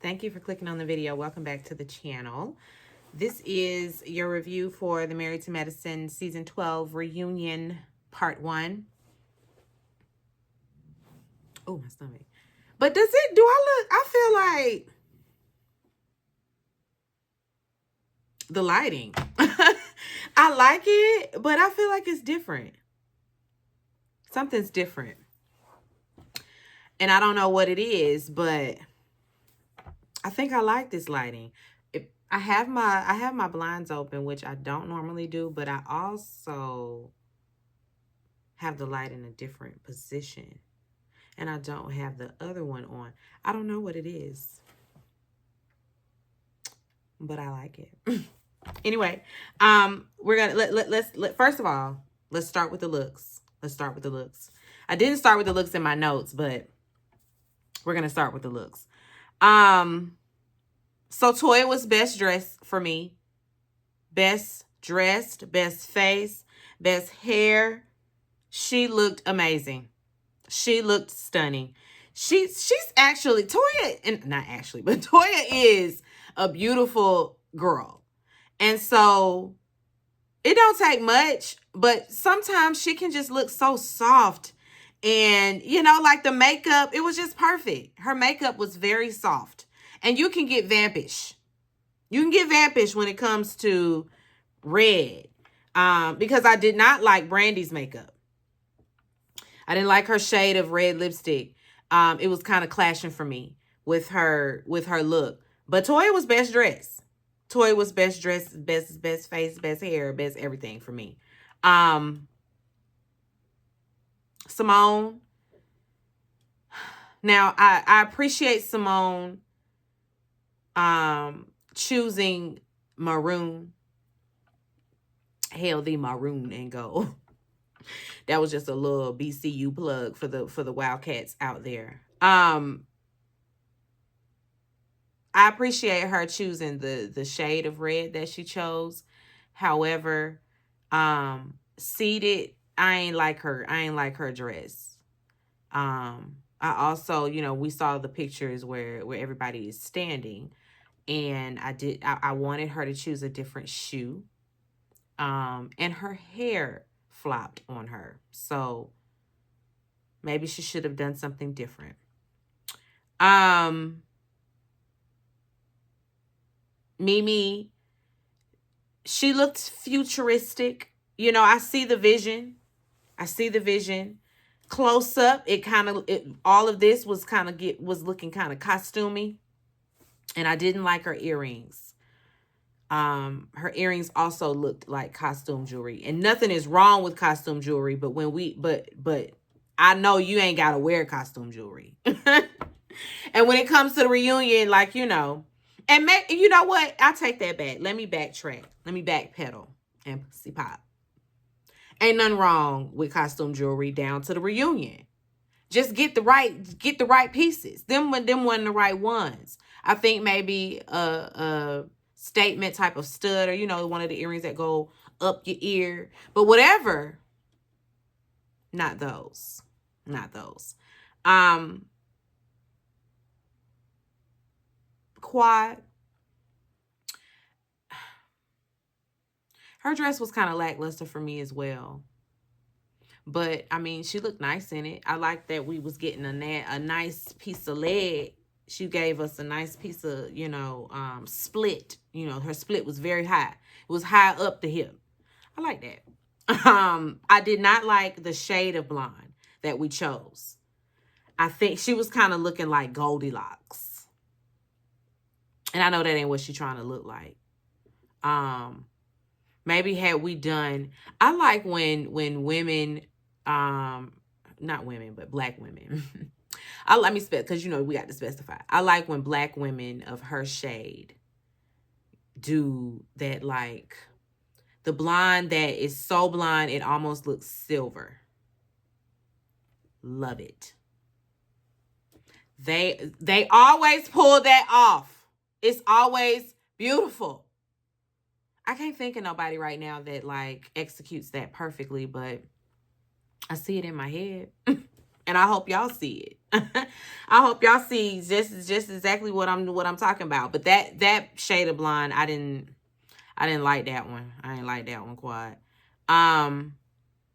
Thank you for clicking on the video. Welcome back to the channel. This is your review for the Married to Medicine Season 12 Reunion Part 1. Oh, my stomach. But do I feel like the lighting. I like it, but I feel like it's different. Something's different. And I don't know what it is, but I think I like this lighting. I have my blinds open, which I don't normally do, but I also have the light in a different position. And I don't have the other one on. I don't know what it is, but I like it. Anyway, we're gonna let's first of all, let's start with the looks. I didn't start with the looks in my notes, but we're gonna start with the looks. So Toya was best dressed for me. Best dressed, best face, best hair. She looked amazing. She looked stunning. She's actually Toya, and not actually, but Toya is a beautiful girl. And so it don't take much, but sometimes she can just look so soft. And, like the makeup, it was just perfect. Her makeup was very soft. And you can get vampish. You can get vampish when it comes to red. Because I did not like Brandy's makeup. I didn't like her shade of red lipstick. It was kind of clashing for me with her look. But Toya was best dressed. Toya was best dressed, best face, best hair, best everything for me. Simone. Now I appreciate Simone choosing maroon. Hell, the maroon and gold. That was just a little BCU plug for the Wildcats out there. I appreciate her choosing the shade of red that she chose. However, seated, I ain't like her dress. I also, we saw the pictures where everybody is standing, and I wanted her to choose a different shoe. And her hair flopped on her. So maybe she should have done something different. Mimi, she looked futuristic. I see the vision. Close up, all of this was looking kind of costumey. And I didn't like her earrings. Her earrings also looked like costume jewelry. And nothing is wrong with costume jewelry, but but I know you ain't gotta wear costume jewelry. And when it comes to the reunion, and you know what? I take that back. Let me backtrack. Let me backpedal and pussy pop. Ain't nothing wrong with costume jewelry down to the reunion. Just get the right pieces. Them weren't the right ones. I think maybe a statement type of stud, or one of the earrings that go up your ear. But whatever. Not those. Quad. Her dress was kind of lackluster for me as well. But, I mean, she looked nice in it. I like that we was getting a nice piece of leg. She gave us a nice piece of, split. Her split was very high. It was high up the hip. I like that. I did not like the shade of blonde that we chose. I think she was kind of looking like Goldilocks. And I know that ain't what she's trying to look like. Maybe had we done, I like when women, not women, but black women. Let me spec, because we got to specify. I like when black women of her shade do that, like the blonde that is so blonde it almost looks silver. Love it. They always pull that off. It's always beautiful. I can't think of nobody right now that executes that perfectly, but I see it in my head. And I hope y'all see it. I hope y'all see just exactly what I'm talking about. But that shade of blonde, I didn't like that one. I didn't like that one quite.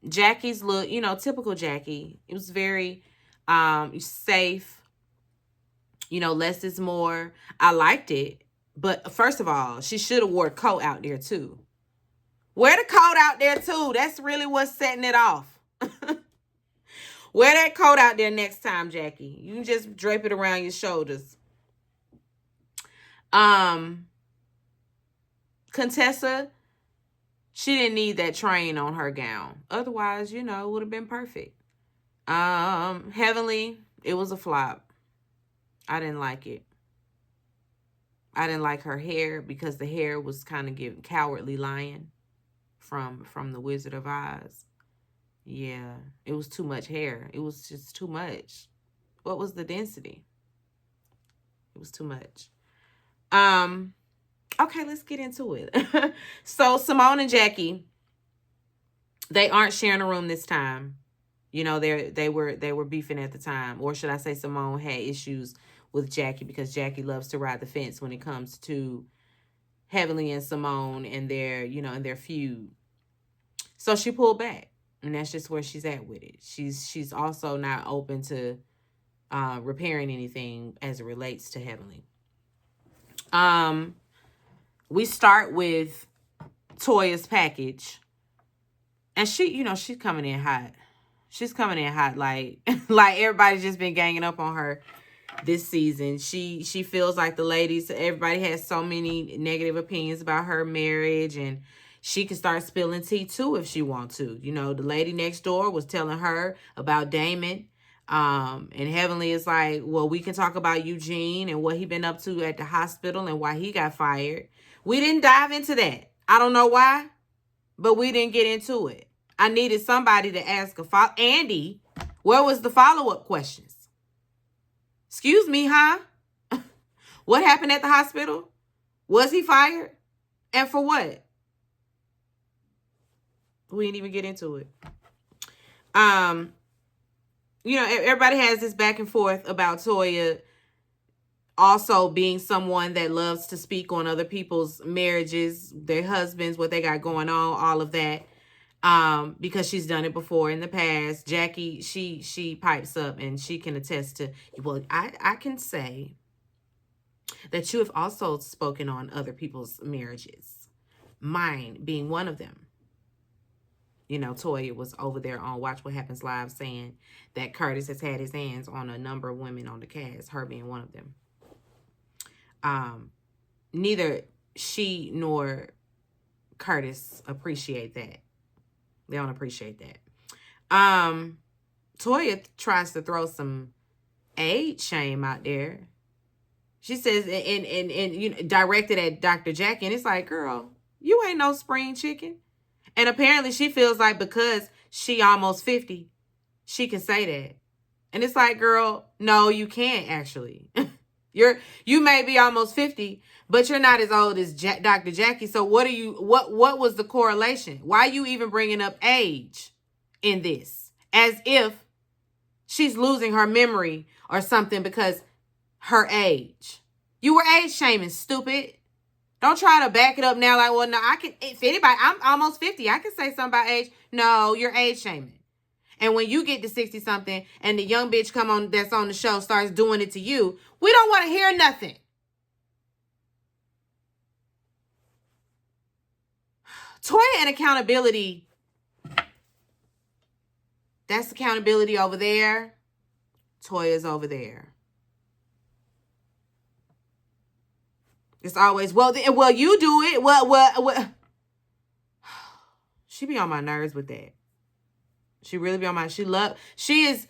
Jackie's look, typical Jackie. It was very safe, less is more. I liked it. But first of all, she should have wore a coat out there too. Wear the coat out there too. That's really what's setting it off. Wear that coat out there next time, Jackie. You can just drape it around your shoulders. Contessa, she didn't need that train on her gown. Otherwise, it would have been perfect. Heavenly, it was a flop. I didn't like it. I didn't like her hair because the hair was kind of giving Cowardly Lion from The Wizard of Oz. Yeah, it was too much hair. It was just too much. What was the density? It was too much. Okay, let's get into it. So Simone and Jackie, they aren't sharing a room this time. They were beefing at the time, or should I say Simone had issues with Jackie because Jackie loves to ride the fence when it comes to Heavenly and Simone and their feud. So she pulled back, and that's just where she's at with it. She's also not open to repairing anything as it relates to Heavenly. We start with Toya's package, and she's coming in hot. She's coming in hot, like everybody's just been ganging up on her this season. She feels like the ladies, everybody has so many negative opinions about her marriage, and she can start spilling tea too if she wants to. The lady next door was telling her about Damon. And Heavenly is like, well, we can talk about Eugene and what he been up to at the hospital and why he got fired. We didn't dive into that. I don't know why, but we didn't get into it. I needed somebody to ask Andy, where was the follow-up questions? Excuse me, huh? What happened at the hospital? Was he fired? And for what? We didn't even get into it. Everybody has this back and forth about Toya also being someone that loves to speak on other people's marriages, their husbands, what they got going on, all of that. Because she's done it before in the past. Jackie, she pipes up and she can attest to, well, I can say that you have also spoken on other people's marriages, mine being one of them. Toya was over there on Watch What Happens Live saying that Curtis has had his hands on a number of women on the cast, her being one of them. Neither she nor Curtis appreciate that. They don't appreciate that. Toya tries to throw some age shame out there. She says, and directed at Dr. Jackie, and it's like, girl, you ain't no spring chicken. And apparently she feels like because she almost 50, she can say that. And it's like, girl, no, you can't actually. You may be almost 50, but you're not as old as Dr. Jackie. So what was the correlation? Why are you even bringing up age in this? As if she's losing her memory or something because her age. You were age shaming, stupid. Don't try to back it up now like, well, no, if anybody, I'm almost 50. I can say something about age. No, you're age shaming. And when you get to 60-something and the young bitch that's on the show starts doing it to you, we don't want to hear nothing. Toya and accountability. That's accountability over there. Toya's over there. It's always, well, you do it. Well. She be on my nerves with that. She really be on my, she is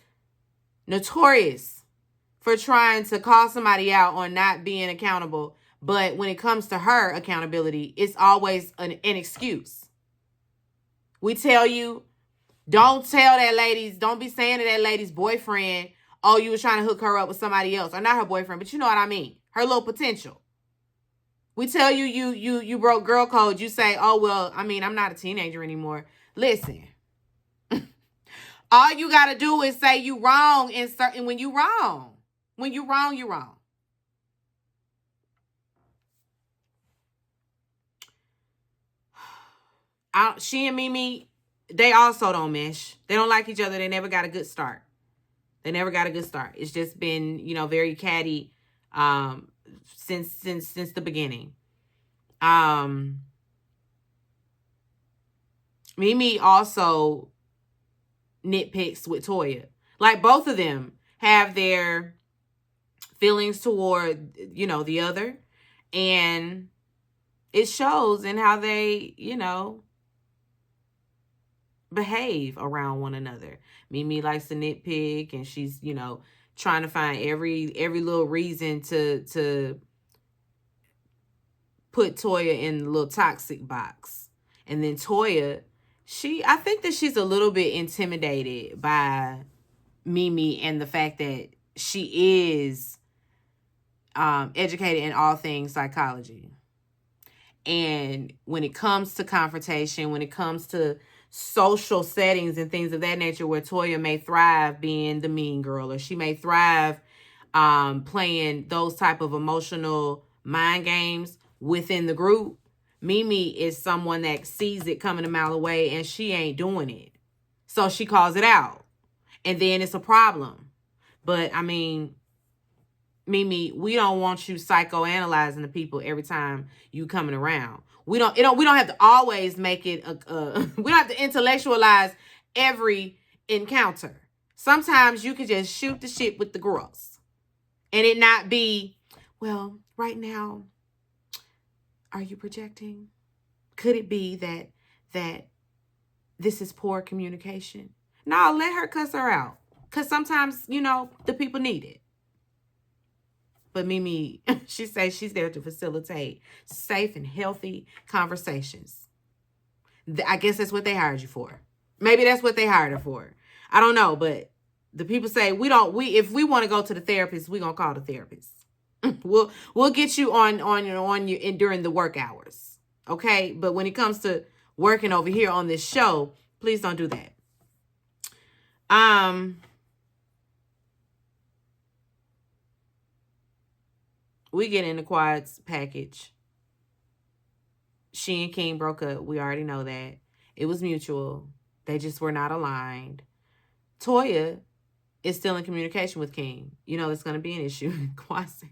notorious for trying to call somebody out on not being accountable. But when it comes to her accountability, it's always an excuse. We tell you, don't be saying to that lady's boyfriend, oh, you was trying to hook her up with somebody else. Or not her boyfriend, but you know what I mean. Her little potential. We tell you, you broke girl code. You say, oh, well, I mean, I'm not a teenager anymore. Listen. All you got to do is say you wrong in certain when you wrong. When you wrong, you wrong. She and Mimi, they also don't mesh. They don't like each other. They never got a good start. They never got a good start. It's just been, very catty since the beginning. Mimi also nitpicks with Toya. Like both of them have their feelings toward, the other. And it shows in how they, behave around one another. Mimi likes to nitpick and she's, trying to find every little reason to put Toya in the little toxic box. And then Toya, I think that she's a little bit intimidated by Mimi and the fact that she is educated in all things psychology. And when it comes to confrontation, when it comes to social settings and things of that nature, where Toya may thrive being the mean girl, or she may thrive playing those type of emotional mind games within the group, Mimi is someone that sees it coming a mile away and she ain't doing it. So she calls it out. And then it's a problem. But I mean, Mimi, we don't want you psychoanalyzing the people every time you coming around. We don't have to always make it we don't have to intellectualize every encounter. Sometimes you can just shoot the shit with the girls. And it not be, well, right now, are you projecting? Could it be that this is poor communication? No, let her cuss her out. Because sometimes, the people need it. But Mimi, she says she's there to facilitate safe and healthy conversations. I guess that's what they hired you for. Maybe that's what they hired her for. I don't know, but the people say if we want to go to the therapist, we're gonna call the therapist. We'll get you on you during the work hours. Okay? But when it comes to working over here on this show, please don't do that. We get into Quad's package. She and King broke up. We already know that. It was mutual. They just were not aligned. Toya is still in communication with King. It's going to be an issue. Quad said,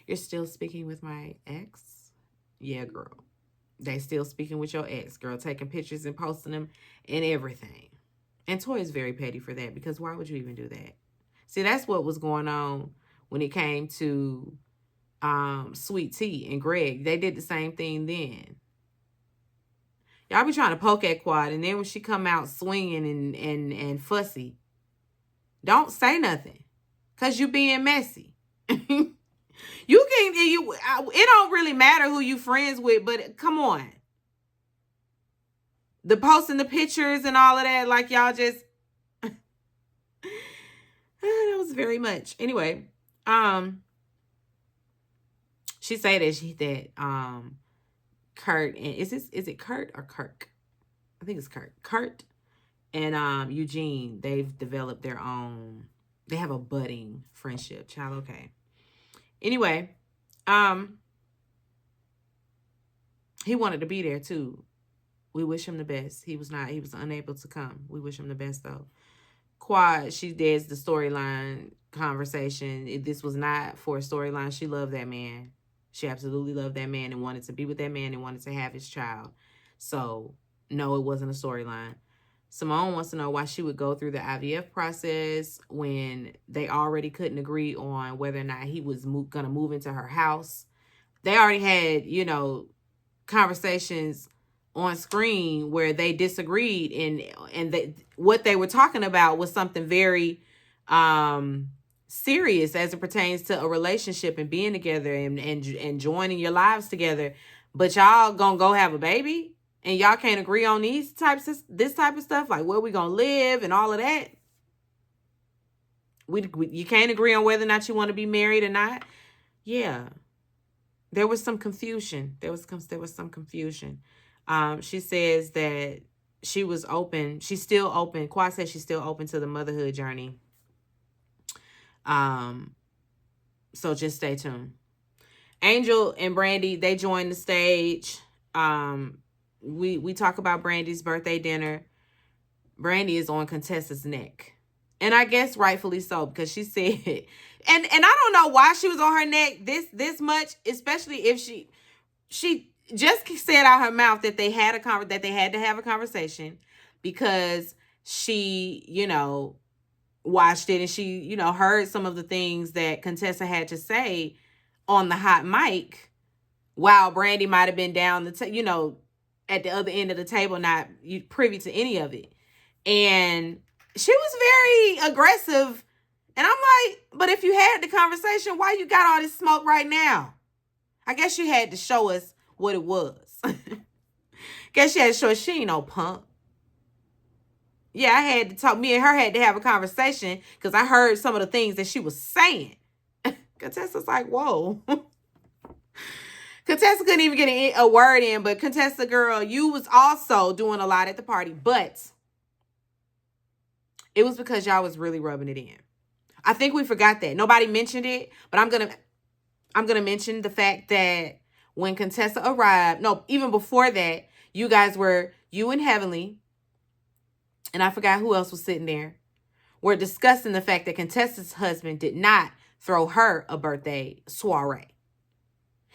"You're still speaking with my ex?" Yeah, girl. They still speaking with your ex, girl. Taking pictures and posting them and everything. And Toya's very petty for that, because why would you even do that? See, that's what was going on when it came to Sweet Tea and Greg. They did the same thing then. Y'all be trying to poke at Quad, and then when she come out swinging and fussy, don't say nothing, because you being messy. It don't really matter who you friends with, but come on. The posting the pictures and all of that, like y'all just that was very much. Anyway, she say that Kurt and is it Kurt or Kirk? I think it's Kurt. Kurt and Eugene, they've developed their own. They have a budding friendship. Child, okay. Anyway, he wanted to be there too. We wish him the best. He was unable to come. We wish him the best though. Quad, she does the storyline conversation. This was not for a storyline. She loved that man. She absolutely loved that man and wanted to be with that man and wanted to have his child. So, no, it wasn't a storyline. Simone wants to know why she would go through the IVF process when they already couldn't agree on whether or not he was going to move into her house. They already had, conversations on screen where they disagreed, and what they were talking about was something very serious as it pertains to a relationship and being together and joining your lives together. But y'all gonna go have a baby and y'all can't agree on this type of stuff, like where we gonna live and all of that. You can't agree on whether or not you want to be married or not. Yeah, there was some confusion. There was some confusion. She says that she was open. She's still open. Quad said she's still open to the motherhood journey. So just stay tuned. Angel and Brandy, they joined the stage. We talk about Brandy's birthday dinner. Brandy is on Contessa's neck. And I guess rightfully so, because she said, and I don't know why she was on her neck this much, especially if she just said out her mouth that they had to have a conversation, because she, watched it, and she, heard some of the things that Contessa had to say on the hot mic, while Brandy might have been down at the other end of the table, not privy to any of it. And she was very aggressive. And I'm like, but if you had the conversation, why you got all this smoke right now? I guess you had to show us what it was. Guess she had to show us she ain't no punk. Yeah, I had to talk. Me and her had to have a conversation, because I heard some of the things that she was saying. Contessa's like, whoa. Contessa couldn't even get a word in, but Contessa, girl, you was also doing a lot at the party, but it was because y'all was really rubbing it in. I think we forgot that. Nobody mentioned it, but I'm gonna mention the fact that when Contessa arrived, no, even before that, you and Heavenly, and I forgot who else was sitting there, were discussing the fact that Contessa's husband did not throw her a birthday soiree.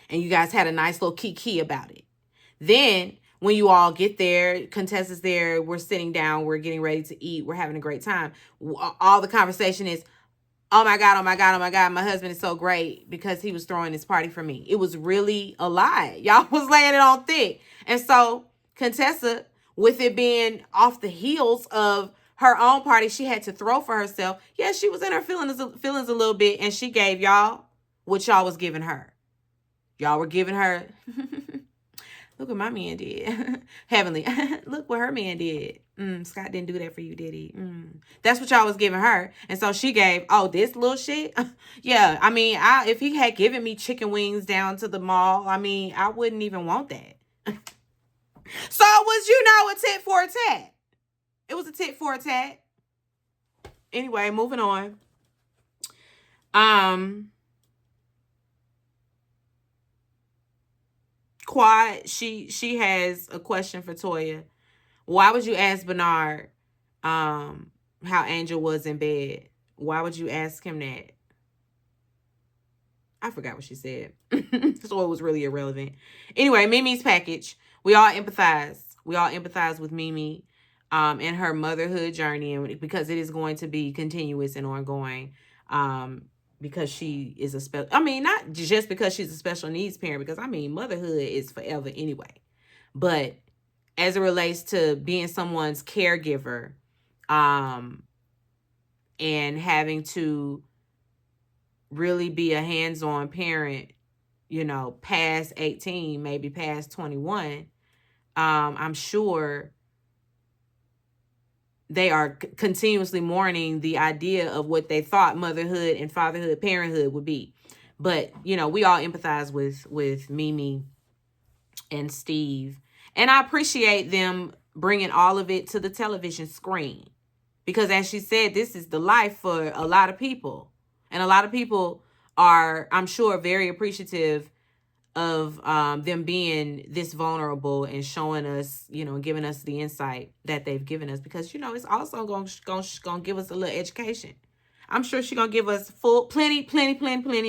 And you guys had a nice little kiki about it. Then, when you all get there, Contessa's there, we're sitting down, we're getting ready to eat, we're having a great time. All the conversation is, oh my God, my husband is so great because he was throwing this party for me. It was really a lie. Y'all was laying it on thick. And so, Contessa, with it being off the heels of her own party she had to throw for herself, yeah, she was in her feelings a little bit, and she gave y'all what y'all was giving her. Y'all were giving her, look what my man did. Heavenly, look what her man did. Scott didn't do that for you, did he? That's what y'all was giving her. And so she gave, oh, this little shit? Yeah, I mean, if he had given me chicken wings down to the mall, I mean, I wouldn't even want that. So it was, a tit for a tat. It was a tit for a tat. Anyway, moving on. Quad, she has a question for Toya. Why would you ask Bernard how Angel was in bed? Why would you ask him that? I forgot what she said. So it was really irrelevant. Anyway, Mimi's package. We all empathize. We all empathize with Mimi and her motherhood journey, and because it is going to be continuous and ongoing. Because she is not just because she's a special needs parent, because motherhood is forever anyway. But as it relates to being someone's caregiver, and having to really be a hands-on parent, past 18, maybe past 21, I'm sure they are continuously mourning the idea of what they thought motherhood and fatherhood, parenthood would be. But, we all empathize with Mimi and Steve. And I appreciate them bringing all of it to the television screen. Because as she said, this is the life for a lot of people. And a lot of people are, I'm sure, very appreciative of them being this vulnerable and showing us, giving us the insight that they've given us, because it's also going to give us a little education. I'm sure she's going to give us plenty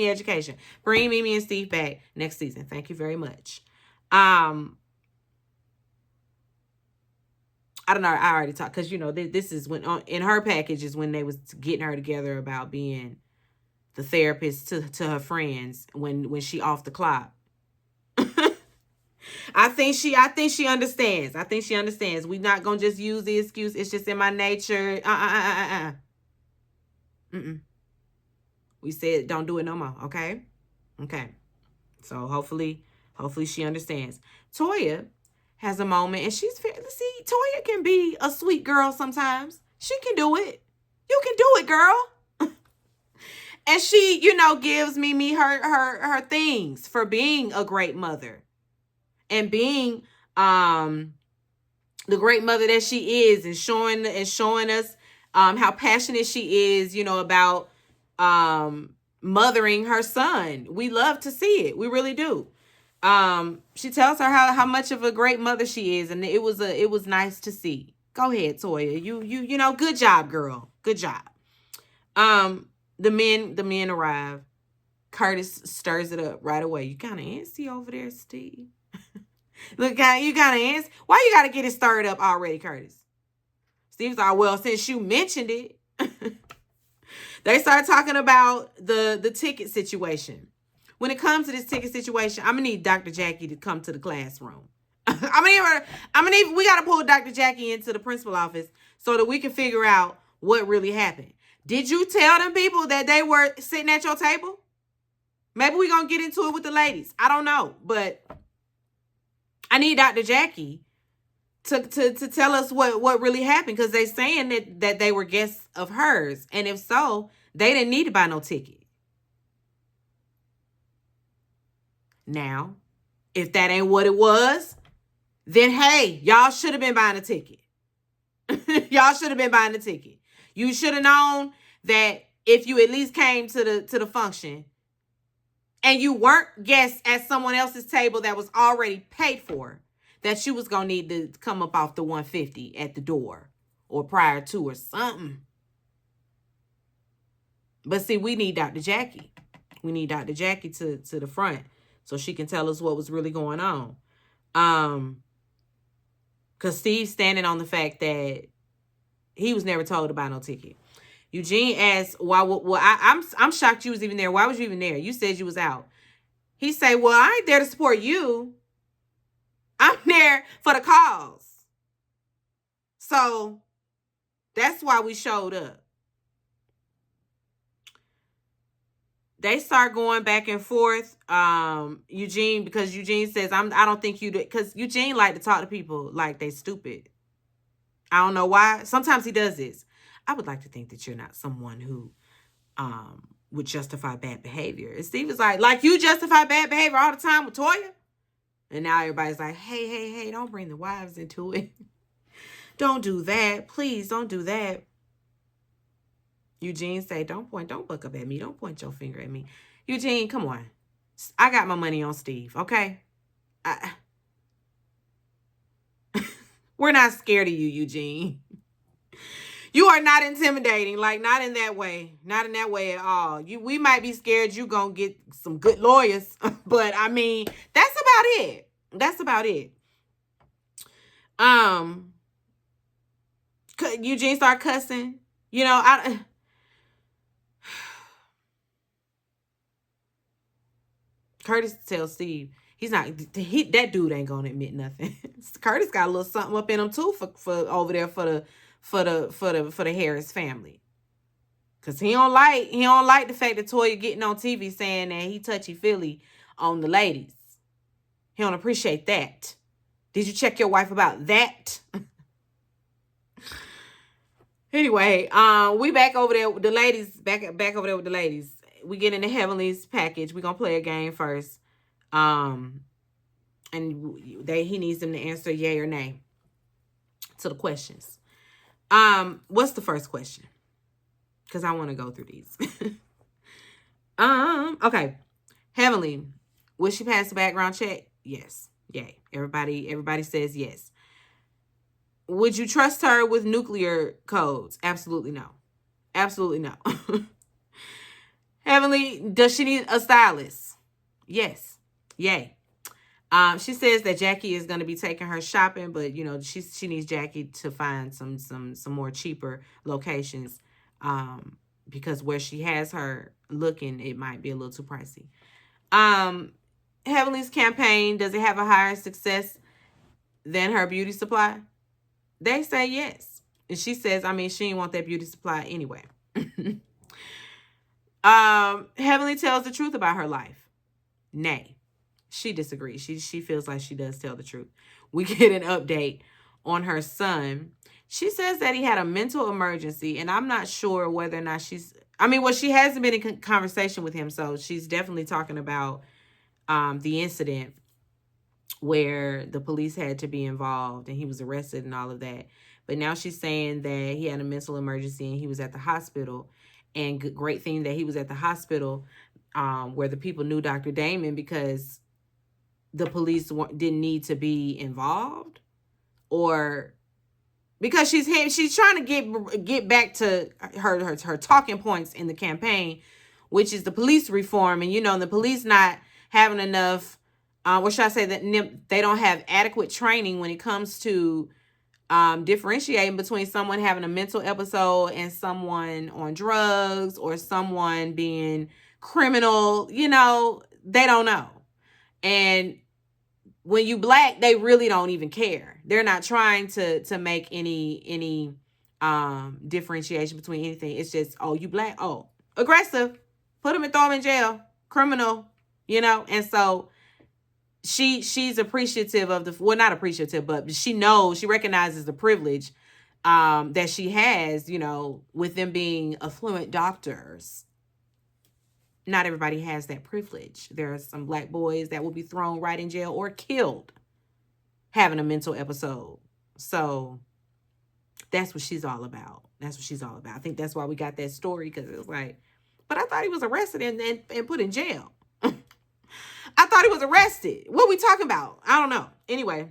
education. Bring Mimi and Steve back next season. Thank you very much. I don't know. I already talked, because this is when in her package is when they was getting her together about being the therapist to her friends when she off the clock. I think she understands. I think she understands. We're not gonna just use the excuse, it's just in my nature. We said don't do it no more. Okay. So hopefully she understands. Toya has a moment, and Toya can be a sweet girl sometimes. She can do it. You can do it, girl. And she, gives Mimi her things for being a great mother and being the great mother that she is, and showing us how passionate she is, about mothering her son. We love to see it. We really do. She tells her how much of a great mother she is, and it was nice to see. Go ahead, Toya. You good job, girl. Good job. The men arrive. Curtis stirs it up right away. You kind of antsy over there, Steve. Look, you kind of antsy. Why you got to get it stirred up already, Curtis? Steve's like, well, since you mentioned it. They start talking about the ticket situation. When it comes to this ticket situation, I'm gonna need Dr. Jackie to come to the classroom. We gotta pull Dr. Jackie into the principal office so that we can figure out what really happened. Did you tell them people that they were sitting at your table? Maybe we're gonna get into it with the ladies. I don't know, but I need Dr. Jackie to tell us what really happened, because they're saying that they were guests of hers, and if so, they didn't need to buy no ticket. Now, if that ain't what it was, then hey, y'all should have been buying a ticket. Y'all should have been buying a ticket. You should have known that if you at least came to the function and you weren't guests at someone else's table that was already paid for, that you was gonna need to come up off the $150 at the door or prior to or something. But see, we need Dr. Jackie. We need Dr. Jackie to the front so she can tell us what was really going on. Because Steve's standing on the fact that he was never told to buy no ticket. Eugene asked, why? Well, I'm shocked you was even there. Why was you even there? You said you was out. He said, well, I ain't there to support you. I'm there for the cause. So that's why we showed up. They start going back and forth. Eugene, because Eugene says, I don't think you do, because Eugene like to talk to people like they stupid. I don't know why. Sometimes he does this. I would like to think that you're not someone who would justify bad behavior. And Steve is like you justify bad behavior all the time with Toya? And now everybody's like, hey, don't bring the wives into it. Don't do that. Please don't do that. Eugene say, don't buck up at me. Don't point your finger at me. Eugene, come on. I got my money on Steve, okay? We're not scared of you, Eugene. You are not intimidating, like not in that way. Not in that way at all. We might be scared you gonna get some good lawyers, but I mean, that's about it. That's about it. Eugene start cussing. Curtis tells Steve that dude ain't gonna admit nothing. Curtis got a little something up in him too for over there for the Harris family. Cause he don't like the fact that Toya getting on TV saying that he touchy-feely on the ladies. He don't appreciate that. Did you check your wife about that? Anyway, we back over there with the ladies. Back over there with the ladies. We get into Heavenly's package. We're gonna play a game first. And he needs them to answer yay or nay to the questions. What's the first question? Because I want to go through these. Okay. Heavenly, will she pass the background check? Yes. Yay. Everybody says yes. Would you trust her with nuclear codes? Absolutely no. Absolutely no. Heavenly, does she need a stylist? Yes. Yay. She says that Jackie is going to be taking her shopping, but she needs Jackie to find some more cheaper locations, because where she has her looking, it might be a little too pricey. Heavenly's campaign, does it have a higher success than her beauty supply? They say yes. And she says, she didn't want that beauty supply anyway. Heavenly tells the truth about her life. Nay. She disagrees. She feels like she does tell the truth. We get an update on her son. She says that he had a mental emergency, and I'm not sure whether or not she hasn't been in conversation with him, so she's definitely talking about the incident where the police had to be involved and he was arrested and all of that. But now she's saying that he had a mental emergency and he was at the hospital. And great thing that he was at the hospital, where the people knew Dr. Damon, because the police didn't need to be involved, or because she's trying to get back to her talking points in the campaign, which is the police reform. And the police not having enough, or should I say that they don't have adequate training when it comes to differentiating between someone having a mental episode and someone on drugs or someone being criminal. They don't know. And when you Black, they really don't even care. They're not trying to make any differentiation between anything. It's just, oh, you Black, oh, aggressive, put him and throw him in jail, criminal, And so she's appreciative of not appreciative, but she recognizes the privilege that she has, with them being affluent doctors. Not everybody has that privilege. There are some Black boys that will be thrown right in jail or killed having a mental episode. So that's what she's all about. I think that's why we got that story, because it was like, but I thought he was arrested and put in jail. I thought he was arrested. What are we talking about? I don't know. Anyway,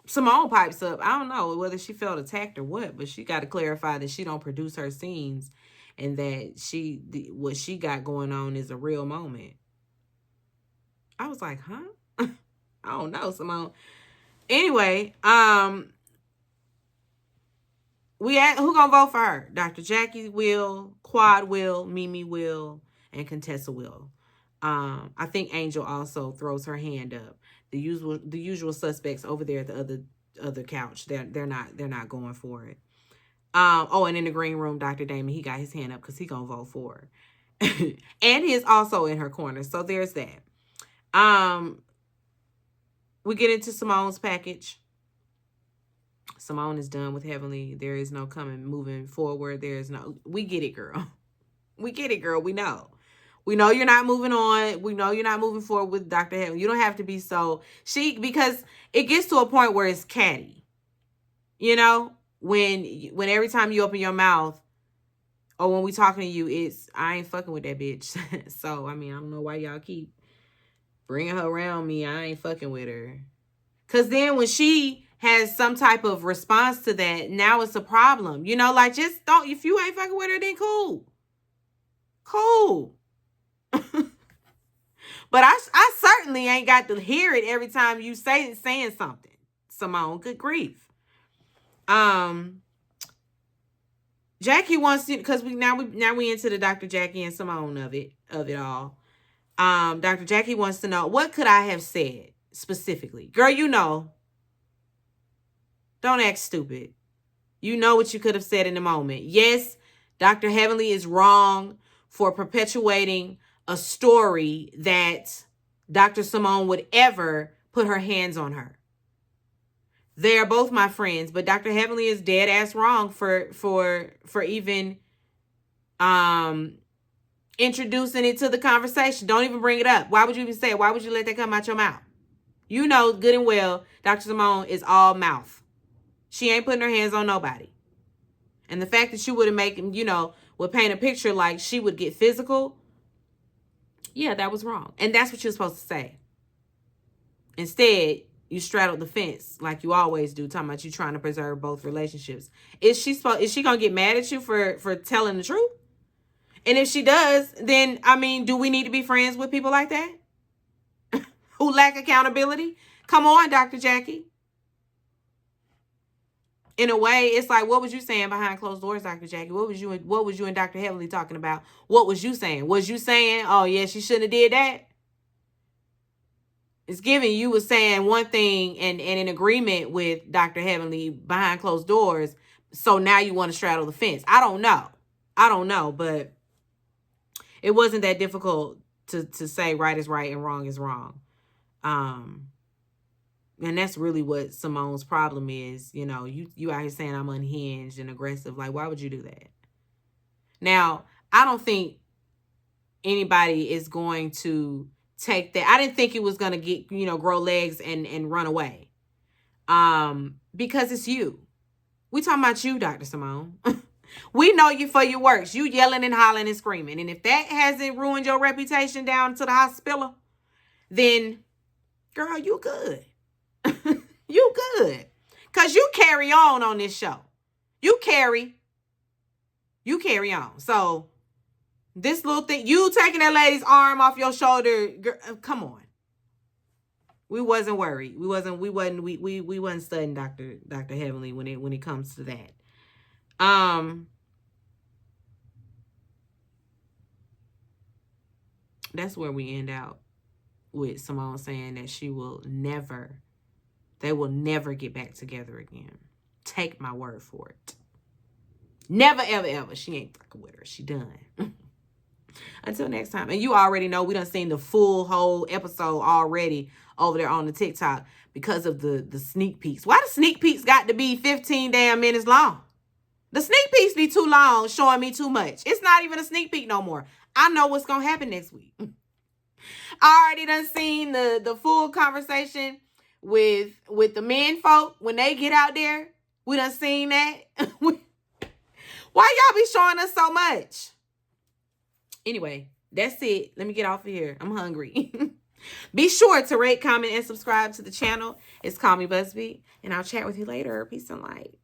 Simone pipes up. I don't know whether she felt attacked or what, but she got to clarify that she don't produce her scenes, and that what she got going on is a real moment. I was like, huh? I don't know, Simone. Anyway, who gonna vote for her? Dr. Jackie will, Quad will, Mimi will, and Contessa will. I think Angel also throws her hand up. The usual suspects over there at the other couch. They're not going for it. And in the green room, Dr. Damon, he got his hand up because he gonna vote for her. And he is also in her corner. So there's that. We get into Simone's package. Simone is done with Heavenly. There is no moving forward. We get it, girl. We get it, girl. We know. We know you're not moving on. We know you're not moving forward with Dr. Heaven. You don't have to be because it gets to a point where it's catty. When every time you open your mouth, or when we talking to you, I ain't fucking with that bitch. So, I don't know why y'all keep bringing her around me. I ain't fucking with her. Because then when she has some type of response to that, now it's a problem. Just don't, if you ain't fucking with her, then cool. Cool. But I certainly ain't got to hear it every time you saying something, Simone. Good grief. Jackie wants to, because we into the Dr. Jackie and Simone of it all. Dr. Jackie wants to know, what could I have said specifically? Girl, don't act stupid. You know what you could have said in the moment. Yes, Dr. Heavenly is wrong for perpetuating a story that Dr. Simone would ever put her hands on her. They are both my friends, but Dr. Heavenly is dead ass wrong for even introducing it to the conversation. Don't even bring it up. Why would you even say it? Why would you let that come out your mouth? You know good and well Dr. Simone is all mouth. She ain't putting her hands on nobody. And the fact that she would would paint a picture like she would get physical, yeah, that was wrong. And that's what you're supposed to say. Instead, you straddled the fence like you always do, talking about you trying to preserve both relationships. Is she gonna get mad at you for telling the truth? And if she does, then do we need to be friends with people like that? Who lack accountability? Come on, Dr. Jackie. In a way, it's like, what was you saying behind closed doors, Dr. Jackie? What was you and Dr. Heavenly talking about? What was you saying? Was you saying, oh yeah, she shouldn't have did that? It's giving you was saying one thing and in agreement with Dr. Heavenly behind closed doors. So now you want to straddle the fence. I don't know, but it wasn't that difficult to say right is right and wrong is wrong. And that's really what Simone's problem is. You know, you out here saying I'm unhinged and aggressive. Like, why would you do that? Now, I don't think anybody is going to take that. I didn't think it was going to get, grow legs and run away. Because it's you. We talking about you, Dr. Simone. We know you for your works. You yelling and hollering and screaming. And if that hasn't ruined your reputation down to the hospital, then, girl, you good. You good. Because you carry on this show. You carry on. So, this little thing, you taking that lady's arm off your shoulder, girl, come on. We wasn't worried. We wasn't studying Dr. Heavenly when it comes to that. That's where we end out with Simone saying that they will never get back together again. Take my word for it. Never, ever, ever. She ain't fucking with her. She done. Until next time. And you already know we done seen the full whole episode already over there on the TikTok because of the sneak peeks. Why the sneak peeks got to be 15 damn minutes long? The sneak peeks be too long, showing me too much. It's not even a sneak peek no more. I know what's going to happen next week. I already done seen the full conversation with the men folk when they get out there. We done seen that. Why y'all be showing us so much? Anyway, that's it. Let me get off of here. I'm hungry. Be sure to rate, comment, and subscribe to the channel. It's Call Me Busby, and I'll chat with you later. Peace and light.